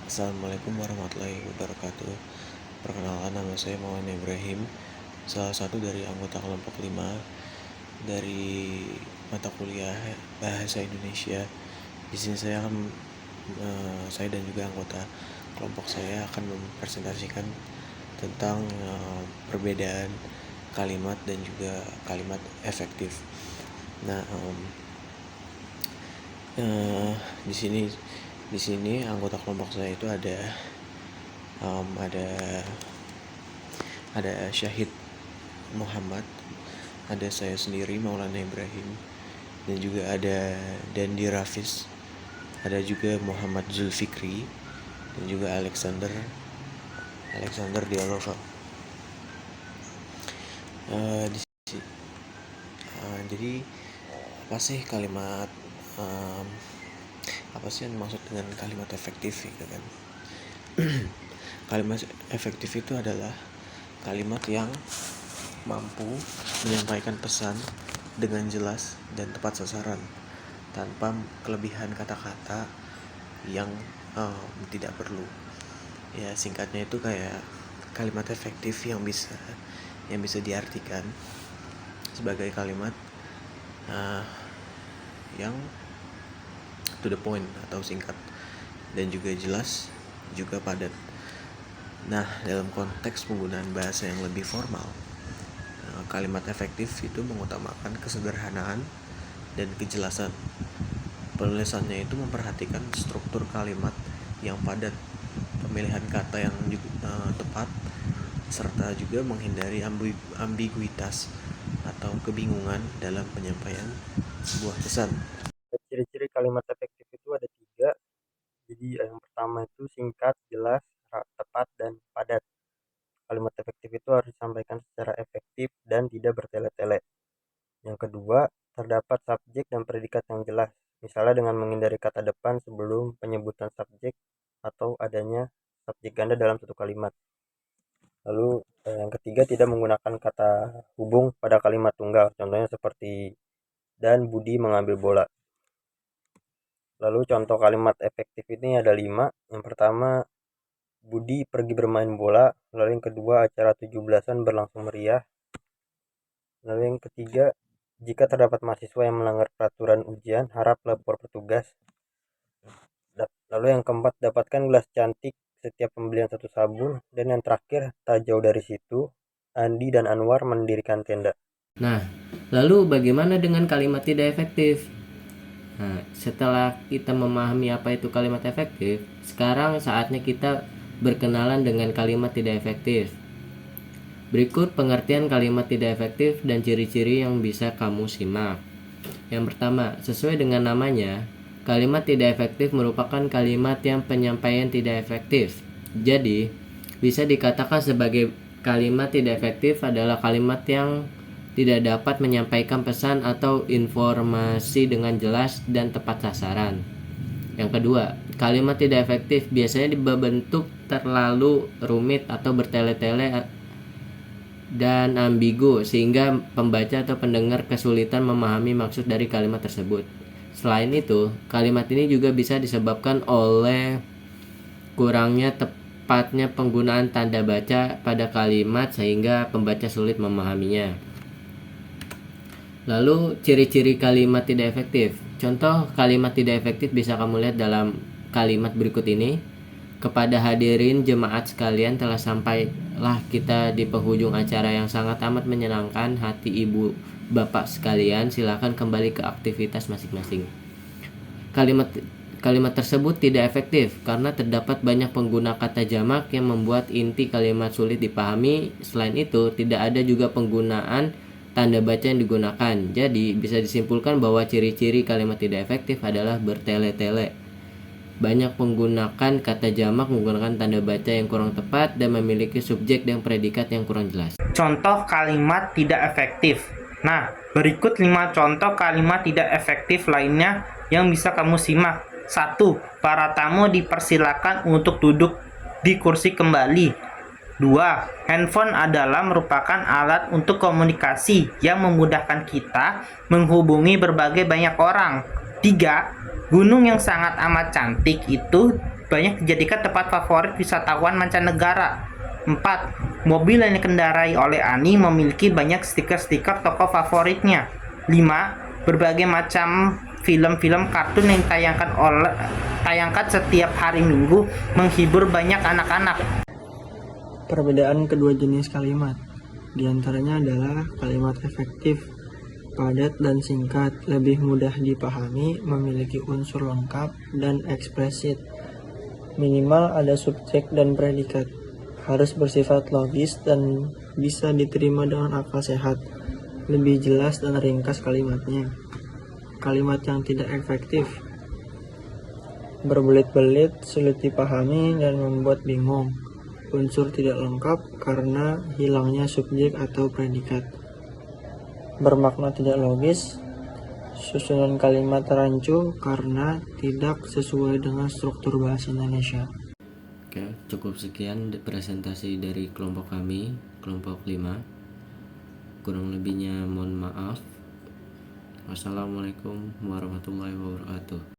Assalamualaikum warahmatullahi wabarakatuh. Perkenalkan, nama saya Maulana Ibrahim, salah satu dari anggota kelompok 5 dari mata kuliah Bahasa Indonesia. Di sini saya dan juga anggota kelompok saya akan mempresentasikan tentang perbedaan kalimat dan juga kalimat efektif. Nah, di sini anggota kelompok saya itu ada um, ada ada Syahid Muhammad, ada saya sendiri Maulana Ibrahim, dan juga ada Dandi Rafis, ada juga Muhammad Zulfikri, dan juga Alexander Dialova. Jadi apa sih kalimat apa sih yang dimaksud dengan kalimat efektif gitu kan? Kalimat efektif itu adalah kalimat yang mampu menyampaikan pesan dengan jelas dan tepat sasaran tanpa kelebihan kata-kata yang tidak perlu. Ya, singkatnya itu kayak kalimat efektif yang bisa diartikan sebagai kalimat yang to the point atau singkat dan juga jelas, juga padat. Nah, dalam konteks penggunaan bahasa yang lebih formal, kalimat efektif itu mengutamakan kesederhanaan dan kejelasan. Penulisannya itu memperhatikan struktur kalimat yang padat, pemilihan kata yang tepat, serta juga menghindari ambiguitas atau kebingungan dalam penyampaian sebuah pesan. Ciri-ciri kalimat efektif itu ada 3. Jadi yang pertama itu singkat, jelas, tepat, dan padat. Kalimat efektif itu harus disampaikan secara efektif dan tidak bertele-tele. Yang kedua, terdapat subjek dan predikat yang jelas, misalnya dengan menghindari kata depan sebelum penyebutan subjek atau adanya subjek ganda dalam satu kalimat. Lalu yang ketiga, tidak menggunakan kata hubung pada kalimat tunggal, contohnya seperti dan Budi mengambil bola. Lalu contoh kalimat efektif ini ada 5. Yang pertama, Budi pergi bermain bola. Lalu yang kedua, acara 17-an berlangsung meriah. Lalu yang ketiga, jika terdapat mahasiswa yang melanggar peraturan ujian, harap lapor petugas. Lalu yang keempat, dapatkan gelas cantik setiap pembelian 1 sabun. Dan yang terakhir, tak jauh dari situ, Andi dan Anwar mendirikan tenda. Nah, lalu bagaimana dengan kalimat tidak efektif? Nah, setelah kita memahami apa itu kalimat efektif, sekarang saatnya kita berkenalan dengan kalimat tidak efektif. Berikut pengertian kalimat tidak efektif dan ciri-ciri yang bisa kamu simak. Yang pertama, sesuai dengan namanya, kalimat tidak efektif merupakan kalimat yang penyampaian tidak efektif. Jadi, bisa dikatakan sebagai kalimat tidak efektif adalah kalimat yang tidak dapat menyampaikan pesan atau informasi dengan jelas dan tepat sasaran. Yang kedua, kalimat tidak efektif biasanya berbentuk terlalu rumit atau bertele-tele dan ambigu sehingga pembaca atau pendengar kesulitan memahami maksud dari kalimat tersebut. Selain itu, kalimat ini juga bisa disebabkan oleh kurangnya tepatnya penggunaan tanda baca pada kalimat sehingga pembaca sulit memahaminya. Lalu ciri-ciri kalimat tidak efektif. Contoh kalimat tidak efektif bisa kamu lihat dalam kalimat berikut ini. Kepada hadirin jemaat sekalian, telah sampailah kita di penghujung acara yang sangat amat menyenangkan hati ibu bapak sekalian. Silakan kembali ke aktivitas masing-masing. Kalimat tersebut tidak efektif karena terdapat banyak pengguna kata jamak yang membuat inti kalimat sulit dipahami. Selain itu, tidak ada juga penggunaan tanda baca yang digunakan. Jadi, bisa disimpulkan bahwa ciri-ciri kalimat tidak efektif adalah bertele-tele, banyak menggunakan kata jamak, menggunakan tanda baca yang kurang tepat, dan memiliki subjek dan predikat yang kurang jelas. Contoh kalimat tidak efektif. Nah, berikut 5 contoh kalimat tidak efektif lainnya yang bisa kamu simak. 1. Para tamu dipersilakan untuk duduk di kursi kembali. 2. Handphone adalah merupakan alat untuk komunikasi yang memudahkan kita menghubungi berbagai banyak orang. 3. Gunung yang sangat amat cantik itu banyak dijadikan tempat favorit wisatawan mancanegara. 4. Mobil yang dikendarai oleh Ani memiliki banyak stiker-stiker tokoh favoritnya. 5. Berbagai macam film-film kartun yang tayangkan setiap hari Minggu menghibur banyak anak-anak. Perbedaan kedua jenis kalimat di antaranya adalah kalimat efektif, padat dan singkat, lebih mudah dipahami, memiliki unsur lengkap dan eksplisit. Minimal ada subjek dan predikat. Harus bersifat logis dan bisa diterima dengan akal sehat. Lebih jelas dan ringkas kalimatnya. Kalimat yang tidak efektif, berbelit-belit, sulit dipahami dan membuat bingung. Unsur tidak lengkap karena hilangnya subjek atau predikat. Bermakna tidak logis, susunan kalimat rancu karena tidak sesuai dengan struktur bahasa Indonesia. Oke, cukup sekian presentasi dari kelompok kami, kelompok 5. Kurang lebihnya mohon maaf. Wassalamualaikum warahmatullahi wabarakatuh.